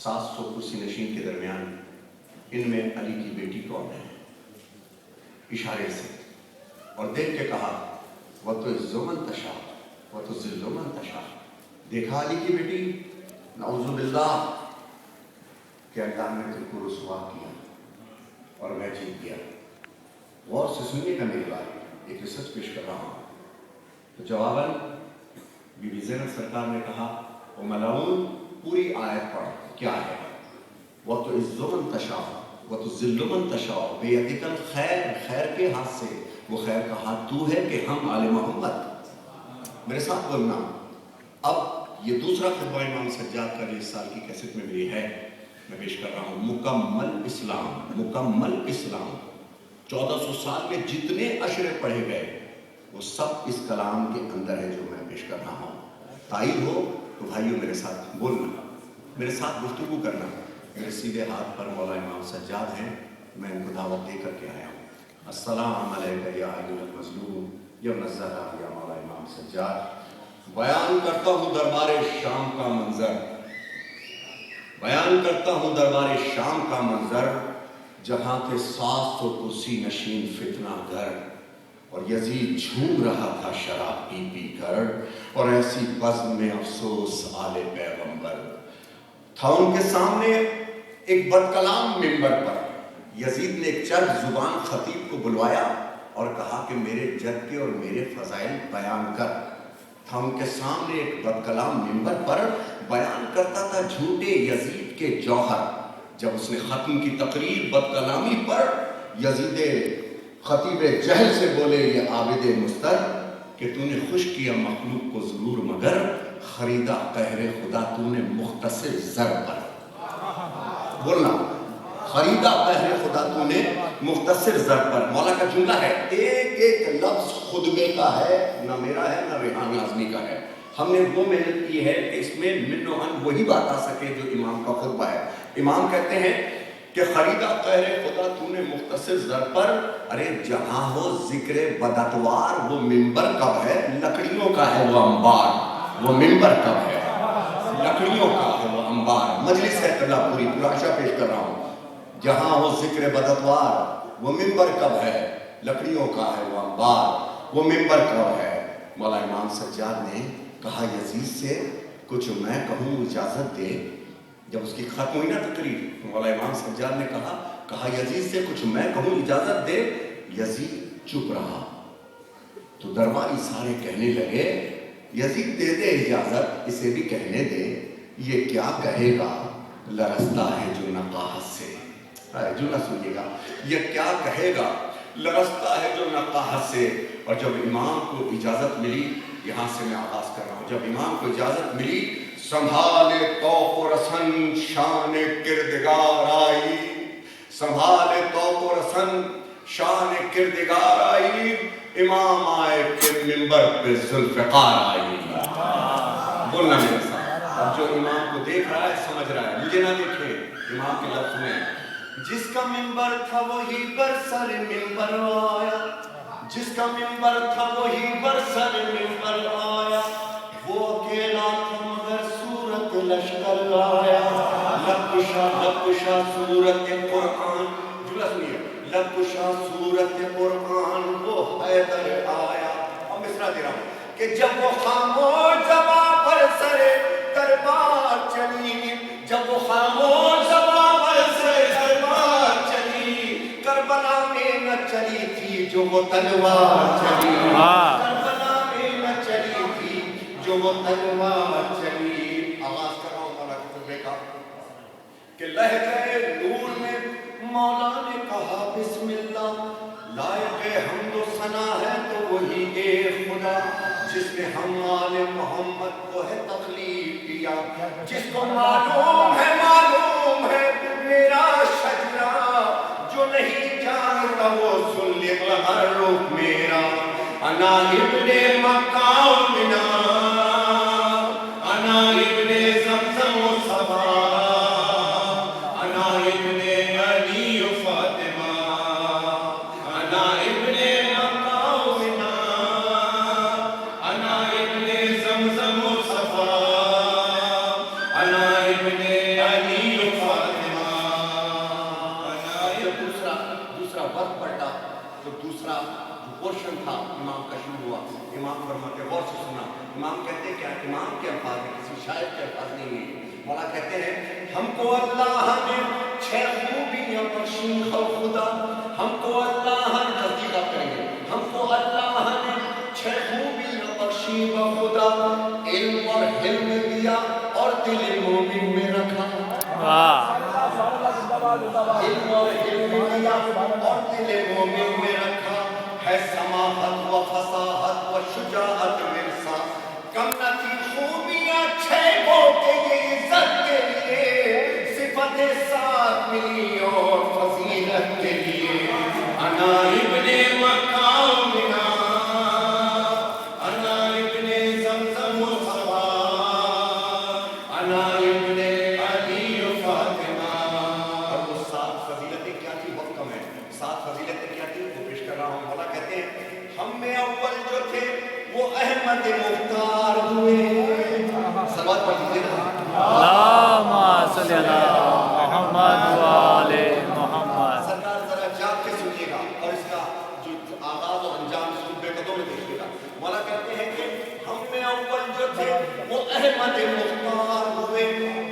700 کرسی نشین کے درمیان ان میں علی کی بیٹی کون ہے؟ اشارے سے، اور دیکھ کے کہا وَتُعِزُّ مَن تَشَاءُ وَتُذِلُّ مَن تَشَاءُ۔ دیکھا علی کی بیٹی، نعوذ باللہ کہ اللہ نے تم کو رسوا کیا اور میں جیت گیا۔ غور سے سنیے گا میری بات، ایک ریسرچ پیش کر رہا ہوں۔ تو جواباً بی بی زینب سرکار نے کہا او ملعون، پوری آیت پڑھ، کیا ہے؟ وَتُعِزُّ مَن تَشَاءُ وَتُذِلُّ مَن تَشَاءُ بِیَدِکَ الْخَیْرُ، خیر کے ہاتھ سے، وہ خیر کا ہاتھ تو ہے کہ ہم آل محمد۔ میرے ساتھ بولنا۔ اب یہ دوسرا خطبہ امام سجاد کا جو اس سال کی کیسٹ میں ملی ہے، میں پیش کر رہا ہوں۔ مکمل اسلام، مکمل اسلام، 1400 سال میں جتنے اشرے پڑھے گئے وہ سب اس کلام کے اندر ہے جو میں پیش کر رہا ہوں۔ تائید ہو تو بھائیو میرے ساتھ بولنا، میرے ساتھ گفتگو کرنا۔ میرے سیدھے ہاتھ پر مولا امام سجاد ہیں، میں ان کو دعوت دے کر کے آیا ہوں۔ السلام علیکہ یا ایھا المظلوم یا الزہرا یا مولا امام سجاد۔ بیان کرتا ہوں دربار شام کا منظر، بیان کرتا ہوں دربار شام کا منظر، جہاں کے 700 کرسی نشین فتنہ گر، اور یزید جھوم رہا تھا شراب پی پی کر، اور ایسی بزم میں افسوس آل پیغمبر۔ تھا ان کے سامنے ایک بدکلام منبر پر، یزید نے ایک چرب زبان خطیب کو بلوایا اور کہا کہ میرے جد کے اور میرے فضائل بیان کر۔ تھا ان کے سامنے ایک بدکلام منبر پر، بیان کرتا تھا جھوٹے یزید کے جوہر۔ جب اس نے ختم کی تقریر بدکلامی پر، یزید خطیب جہل سے بولے یہ عابد مستر کہ تو نے خوش کیا مخلوق کو ضرور مگر خریدا قہر خدا تو نے مختصر زر پر۔ بولنا، خریدا قہر خدا تو نے مختصر زر پر۔ مولا کا جملہ ہے، ایک ایک لفظ خطبے کا ہے، نہ میرا ہے نہ ریحان اعظمی کا ہے۔ ہم نے وہ محنت کی ہے کہ اس میں من و عن وہی بات آ سکے جو امام کا خطبہ ہے۔ امام کہتے ہیں کہ خریدا قہر خدا تو نے مختصر زر پر، ارے جہاں ہو ذکر بداتوار وہ منبر کب ہے؟ لکڑیوں کا ہے وہ انبار، وہ منبر کب ہے؟ لکڑیوں کا ہے وہ انبار۔ مجلس ہے قبلہ پوری پوراشا پیش کر رہا ہوں۔ جہاں ہو ذکر بداتوار وہ منبر کب ہے؟ لکڑیوں کا ہے وہ انبار، وہ منبر کب ہے؟ مولا امام سجاد نے کہا یزید سے کچھ میں کہوں اجازت دے۔ جب اس کی ختم ہوئی نا تقریر، مولا امام سجاد نے کہا یزید سے کچھ میں کہوں اجازت دے۔ یزید چپ رہا تو درباری سارے کہنے لگے یزید دے دے اجازت، اسے بھی کہنے دے، یہ کیا کہے گا لرزتا ہے جو نقاہت سے۔ جو نہ سنیے گا، یہ کیا کہے گا لرزتا ہے جو نقاہت سے۔ اور جب امام کو اجازت ملی، یہاں سے میں آغاز کر رہا ہوں، جب امام کو اجازت ملی، سنبھالے طوق و رسن شان کردگار آئی، سنبھالے طوق و رسن شان کردگار آئی، امام آئے پھر منبر پہ ذوالفقار آئی۔ بولنا میرے ساتھ۔ اب جو امام کو دیکھ رہا ہے سمجھ رہا ہے، مجھے نہ دیکھے، امام کے لفظ میں جس کا منبر تھا وہی بر سر منبر آیا، جس کا منبر تھا وہی بر سر منبر آیا، وہ اکیلا تھا مگر صورت لشکر لایا، لبکشا صورت قرآن، جملہ سنیے، لبکشا صورت قرآن وہ حیدر آیا۔ اب مصرع دے رہا ہوں کہ جب وہ خاموش زباں پر سر دربار چلی، جب وہ خاموش زباں پر سر دربار چلی، کربلا میں نہ چلی تھی جو وہ تلوار چلی، کربلا میں نہ چلی تھی جو وہ تلوار چلی۔ آغاز کر رہا ہوں مولا کے خطبے کا کہ لہجہ نور میں مولا نے کہا بسم اللہ، لائق حمد و ثنا ہے تو وہی ایک خدا جس نے ہم آل محمد کو ہے تخلیق کیا، جس کو معلوم ہے میرا شجرہ، جو نہیں جانتا وہ سن لے تحرک میرا، انا ابن مکہ منا، انا ابن زمزم و صفا، انا ابن علی و فاطمہ، انا ابن مکہ منا، انا ابن زمزم و صفا، انا ابن علی و تو دوسرا جو پورشن تھا امام کا شروع ہوا، امام فرماتے غور سے سنا، امام کہتے ہیں کیا امام کے الفاظ ہیں، کسی شاعر کے الفاظ نہیں ہیں، مولا کہتے ہیں ہم کو اللہ نے 6 خوبیاں بخشی ہو خدا، ہم کو اللہ نے تصدیق کریں گے، ہم کو اللہ نے 6 خوبیاں بخشی ہو خدا، علم اور حلم دیا اور دل مومن میں رکھا، علم اور علم دیا اور دل مومن میں رکھا، ہے سماحت و فصاحت و شجاعت ورثہ، کم نہ تھی خوبیاں 6 کو کہ یہ عزت کے لیے صفت 7 ملی اور فضیلت کے لیے، انا ابن مقامنا انا ابن زمزم و صفا انا ابن علی و فاطمہ۔ اور وہ 7 فضیلتیں کیا تھی؟ وقت کم ہے، 7 فضیلتیں کیا تھی وہ پیش کر رہا ہوں۔ مولا کہتے ہیں ہم میں اول جو تھے وہ احمد مختار ہوئے، صلوات پڑھ دیجیے نا، اللہم صلی علی محمد وآل محمد۔ سرکار ذرا جاگ کے سنیے گا اور اس کا جو آغاز اور انجام سن بے قدوں میں دیکھیے گا۔ مولا کہتے ہیں کہ ہم میں اول جو تھے وہ احمد مختار ہوئے،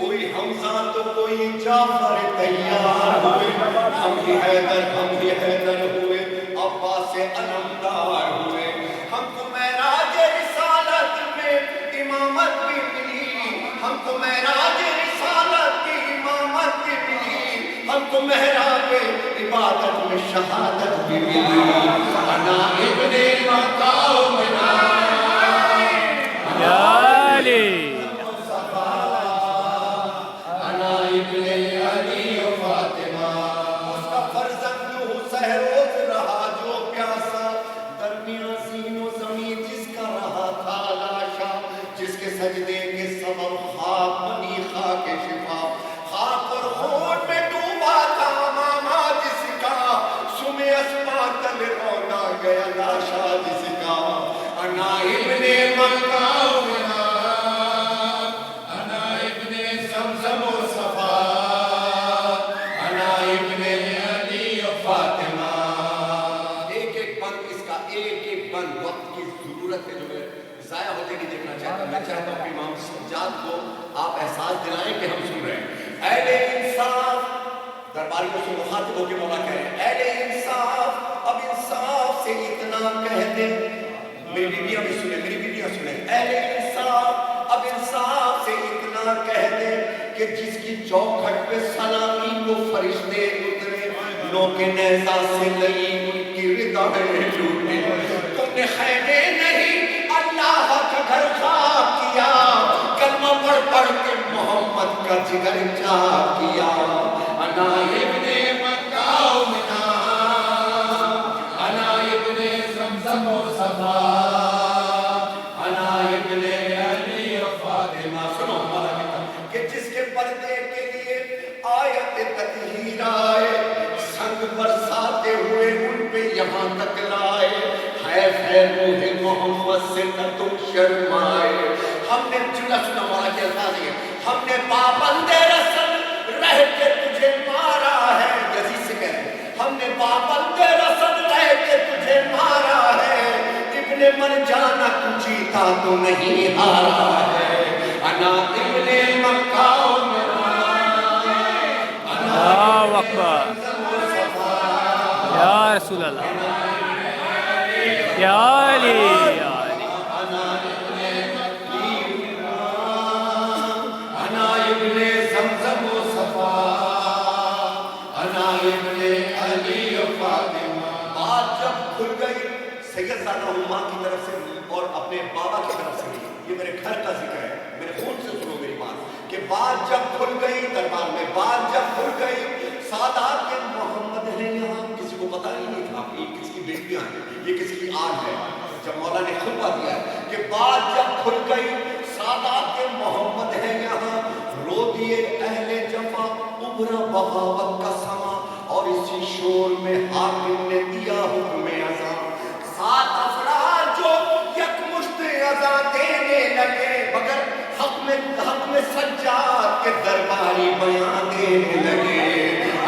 کوئی حمزہ تو کوئی جعفر تیار ہوئے، ہم ہی حیدر ہوئے، عباس علمدار ہوئے، ہم کو معراج رسالت میں امامت بھی ملی، ہم کو معراج رسالت کی امامت بھی ملی، ہم کو محراب عبادت میں شہادت بھی ملی، انا ابن مقامنا یا علی انا ابن علی و فاطمہ۔ اس کا فرزند سہروز رہا جو پیاسا، درمیان زین و زمین جس کا رہا تھا لاشا، جس کے سجدے کے سبب خاک بنی خاک شفا، خاک اور خون میں ڈوبا تھا ماما جس کا، سمے اسپاتل رونا گیا لاشا جس کا، انا ابن مقامنا انا ابن زمزم و صفا انا ابن علی و فاطمہ۔ ایک ایک بند اس کا ایک ایک بند وقت کی ضرورت ہے جو میں ضائع ہوتے نہیں دیکھنا چاہتا ہوں۔ میں چاہتا ہوں کہ امام سجاد کو آپ احساس دلائیں کہ ہم سن رہے ہیں۔ اہل انصاف، درباریوں سے مخاطب ہو کے مولا کہہ رہے ہیں اہل انصاف، اب انصاف سے اتنا کہہ دے، میری بیویاں بھی سنیں، میری بیویاں سنیں، اہل انصاف اب انصاف سے اتنا کہہ دے کہ جس کی چوکھٹ پہ سلامی کو فرشتے اترے، نو کے نیزہ سے لئی ان کی ردائیں لوٹے، تم نے خیمے نہیں اللہ کا گھر خاک کیا، کلمہ پڑھ پڑھ کے محمد کا جگر چاک کیا، انا ابن مقامنا انا ابن زمزم و صفا انا ابن علی و فاطمہ۔ سنو مولا کہتا کہ جس کے پردے کے لیے آیت تطہیر آئے، سنگ برساتے ہوئے ان پہ یہاں تک لائے، ہے روح محمد سے نہ تم شرمائے، ہم نے جنہ سنا مولا کے الفاظ ہیں، ہم نے پابند رسل رہ کے تجھے مارا ہے، یزید سے کہتے ہم نے پابند رسل رہ کے تجھے مارا ہے، ابن مرجانہ تو جیتا تو نہیں ہارا ہے، انا ابن مقامنا اللہ اکبر یا رسول اللہ یا علی یا علی۔ انا ابن زمزم و صفا انا ابن علی و فاطمہ۔ بات جب کھل گئی سید زادہ ہوں ماں کی طرف سے اور اپنے بابا کی طرف سے بھی، یہ میرے گھر کا ذکر ہے، میرے خون سے سنو میری بات، کہ بات جب کھل گئی دربار میں، بات جب کھل گئی، سادات کے محمد ہیں یہاں، کسی کو پتہ ہی نہیں تھا یہ کس کی بیٹیاں ہیں، یہ کس کی آج ہے، جب مولا نے خطبہ دیا ہے کہ بات جب کھل گئی، سادات کے محمد ہیں یہاں، رو دیے اہل جفا ابھرا بغاوت کا سما، اور اسی شور میں حاکم نے دیا حکم اذاں، 7 افراد جو یک مشت اذاں دینے لگے، مگر حق میں سجاد کے درباری بیان دینے لگے،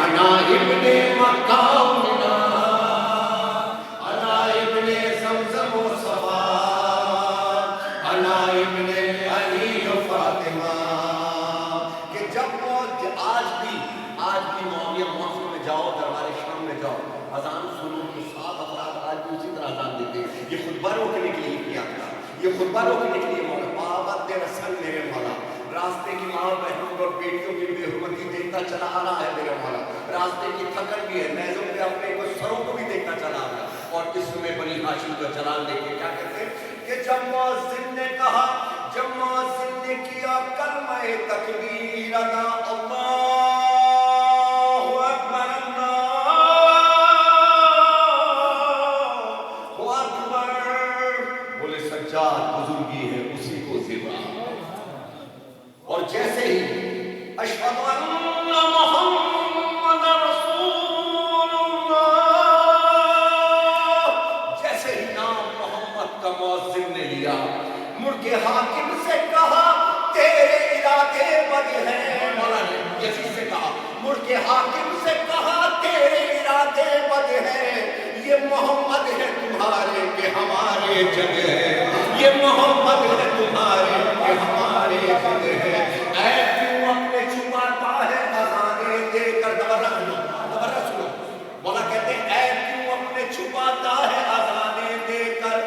انا ابن مقامنا جاؤ دربار شام میں جاؤ, اذان سنو تو 7 افراد آج بھی اسی طرح اذان دیتے ہیں. یہ خطبہ روکنے کے لیے کیا تھا, یہ خطبہ روکنے کے لیے مولا پابند رسل میرے مولا راستے کی ماں بہنوں اور بیٹیوں کی بے حرمتی دیکھتا چلا آ رہا ہے میرے مولا. راستے کی تھکن بھی ہے, نیزوں پہ اپنے کو سروں کو بھی دیکھتا چلا آ رہا. اور اس میں بنی ہاشم کا جلال دیکھے کیا کہتے ہیں کہ جب مؤذن نے کہا, جب مؤذن نے کیا کلمہ تکبیر ادا, اللہ اکبر اللہ اکبر, بولے سجاد بزرگی ہے اسی کو زیبا. اور جیسے ہی اشہد ان محمد رسول اللہ, جیسے ہی نام محمد کا مؤذن نے لیا, مڑ کے حاکم سے کہا تیرے ارادے بد ہیں. مولا نے یزید سے کہا, مڑ کے حاکم سے کہا تیرے ارادے بد ہیں, یہ محمد ہے تمہارے کہ ہمارے جگ ہے, یہ محمد ہے تمہارے کہ ہمارے جگ ہے. اے کیوں اپنے چھپاتا ہے اذانے دے کر, دوبارہ سنو, مولا کہتے ہیں اے کیوں اپنے چھپاتا ہے اذانے دے کر,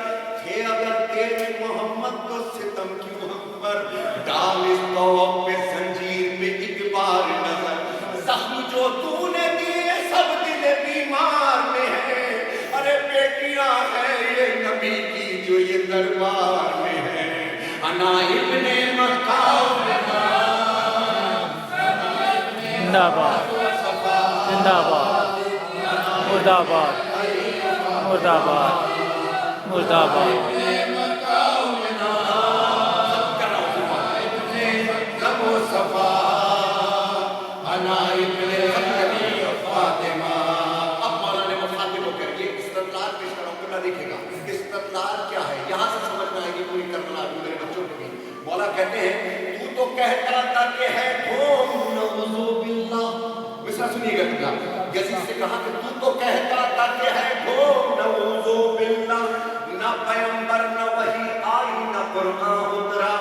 تھے اگر تیرے محمد تو ستم کیوں ہم پر, ڈال اس طوق پہ زنجیر پہ ایک بار نظر, زخم جو تو نے دیے سب دل بیمار میں ہے, ارے بیٹیاں ہیں یہ نبی کی جو یہ دربار میں ہے. انا ابن مکہ زندہ باد, زندہ باد, مرد آباد, مرد آباد, مرد آباد. دیکھے گا استدلال کیا ہے, یہاں سے سمجھ میں آئے گی پوری کربلا میرے بچوں کو بھی. مولا کہتے ہیں تو تو کہتا تھا کہ ہے ڈھونگ نعوذ باللہ, مصرع سنیے گا تمہا. یزید سے کہا کہ تو کہتا تھا کہ ہے ڈھونگ نعوذ باللہ, نہ پیغمبر نہ وحی آئی نہ قرآن اترا,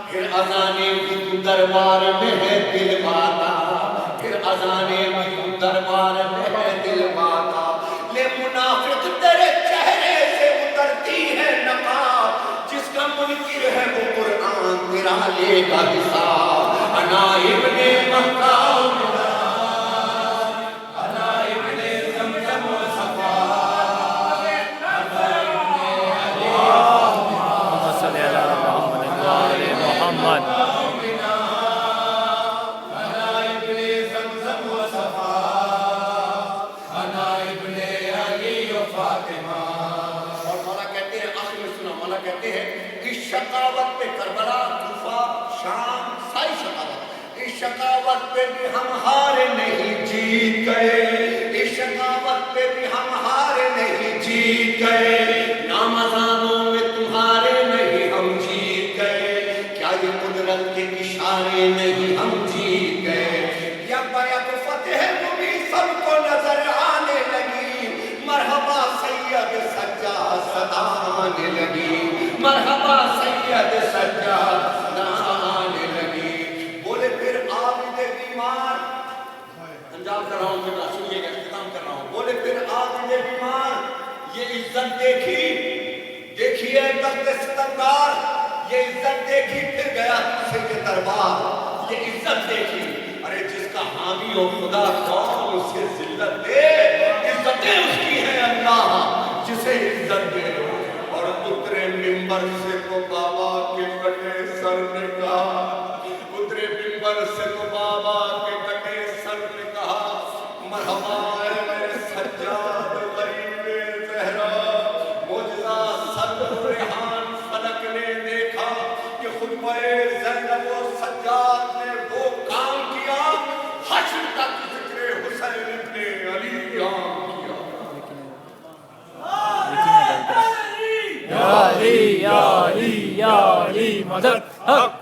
پھر اذانے بھی تو دربار میں ہے دل باتا, پھر اذانے بھی تو دربار میں ہے دل باتا. لے منافق تیرے چہرے سے اترتی ہے نقاب, جس کا منکر ہے وہ قرآن تیرا لے گا حساب. انا ابن مکہ انا ابن زمزم و صفا, محمد صلی اللہ علیہ محمد. شقاوت پہ کربلا, کوفہ, شام, ساری شقاوت, اس شقاوت پہ بھی ہم ہارے نہیں جیت گئے, اس شقاوت پہ بھی ہم ہارے نہیں جیت گئے, نامزانوں میں تمہارے نہیں ہم جیت گئے, کیا یہ قدرت کے اشارے نہیں ہم جیت گئے. یا بیعت فتح مبین سب کو نظر آنے لگی, مرحبا سید سجاد صدا آنے لگی, مرحبا سید سجاد صدا آنے لگی. بولے پھر عابد بیمار, انجام کر رہا ہوں, پھر سنیے گا, اختتام کر رہا ہوں. بولے پھر عابد بیمار, یہ عزت دیکھی, دیکھیے تخت ستمدار, یہ عزت دیکھی, پھر گیا دوسرے کے دربار, یہ عزت دیکھی. ارے جس کا حامی ہو خدا کون اسے ذلت دے, عزتیں اس کی ہیں اللہ جسے عزت دے. اور اترے منبر سے تو بابا کے کٹے سر نے کہا, اترے منبر سے تو بابا کے کٹے سر نے کہا, مرحبا اے میرے سجاد غریب زہرا, معجزہ سر ریحان فلک نے دیکھا کہ خطبہ زینب و سجاد نے وہ کام کیا حشر تک ذکر حسین ابن علی عام کیا. یا علی یا علی یا علی مدد حق